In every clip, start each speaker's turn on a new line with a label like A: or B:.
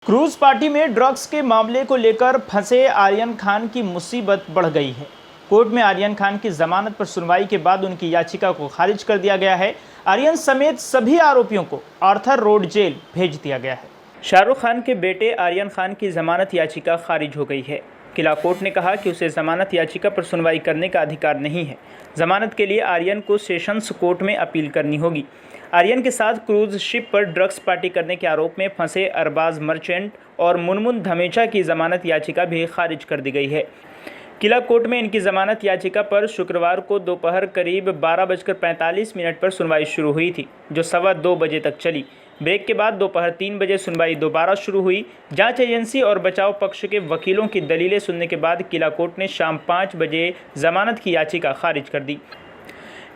A: Cruise party में drugs के मामले को लेकर फंसे आर्यन खान की मुसीबत बढ़ गई है। कोर्ट में आर्यन खान की जमानत पर सुनवाई के बाद उनकी याचिका को खारिज कर दिया गया है। आर्यन समेत सभी आरोपियों को आर्थर रोड जेल भेज दिया गया है। शाहरुख खान के बेटे आर्यन खान की जमानत याचिका खारिज हो गई है। किला कोर्ट ने कहा कि उसे जमानत याचिका पर सुनवाई करने का अधिकार नहीं है। जमानत के लिए आर्यन को सेशंस कोर्ट में अपील करनी होगी। आर्यन के साथ क्रूज शिप पर ड्रग्स पार्टी करने के आरोप में फंसे अरबाज मर्चेंट और मुनमुन धमेचा की जमानत याचिका भी खारिज कर दी गई है। किला कोर्ट में इनकी जमानत याचिका पर शुक्रवार को दोपहर करीब 12:45 पर सुनवाई शुरू हुई थी, जो 2:15 बजे तक चली। ब्रेक के बाद दोपहर 3 बजे सुनवाई दोबारा शुरू हुई। जांच एजेंसी और बचाव पक्ष के वकीलों की दलीलें सुनने के बाद किला कोर्ट ने शाम 5 बजे जमानत की याचिका खारिज कर दी।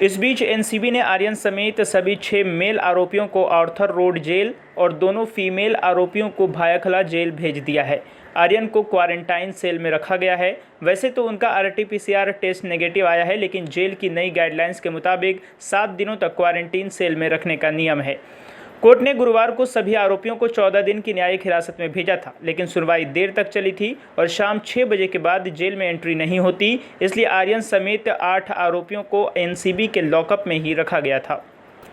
A: इस बीच एनसीबी ने आर्यन समेत सभी 6 मेल आरोपियों को आर्थर रोड जेल और दोनों फीमेल आरोपियों को भायाखला जेल भेज दिया है। आर्यन को क्वारंटाइन सेल में रखा गया है। वैसे तो उनका RT-PCR टेस्ट नेगेटिव आया है, लेकिन जेल की नई गाइडलाइंस के मुताबिक 7 दिनों तक क्वारंटीन सेल में रखने का नियम है। कोर्ट ने गुरुवार को सभी आरोपियों को 14 दिन की न्यायिक हिरासत में भेजा था, लेकिन सुनवाई देर तक चली थी और शाम 6 बजे के बाद जेल में एंट्री नहीं होती, इसलिए आर्यन समेत 8 आरोपियों को एनसीबी के लॉकअप में ही रखा गया था।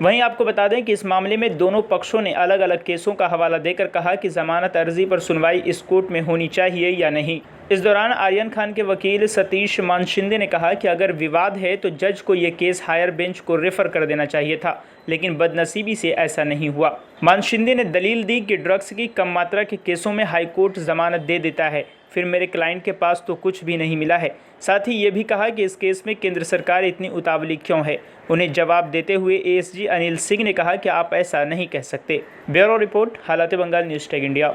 A: वहीं आपको बता दें कि इस मामले में दोनों पक्षों ने अलग अलग केसों का हवाला देकर कहा कि जमानत अर्जी पर सुनवाई इस कोर्ट में होनी चाहिए या नहीं। इस दौरान आर्यन खान के वकील सतीश मानशिंदे ने कहा कि अगर विवाद है तो जज को ये केस हायर बेंच को रेफर कर देना चाहिए था, लेकिन बदनसीबी से ऐसा नहीं हुआ। मानशिंदे ने दलील दी कि ड्रग्स की कम मात्रा के केसों में हाईकोर्ट जमानत दे देता है, फिर मेरे क्लाइंट के पास तो कुछ भी नहीं मिला है। साथ ही ये भी कहा कि इस केस में केंद्र सरकार इतनी उतावली क्यों है। उन्हें जवाब देते हुए ASG अनिल सिंह ने कहा कि आप ऐसा नहीं कह सकते। ब्यूरो रिपोर्ट, हालात बंगाल, न्यूज़ टेक इंडिया।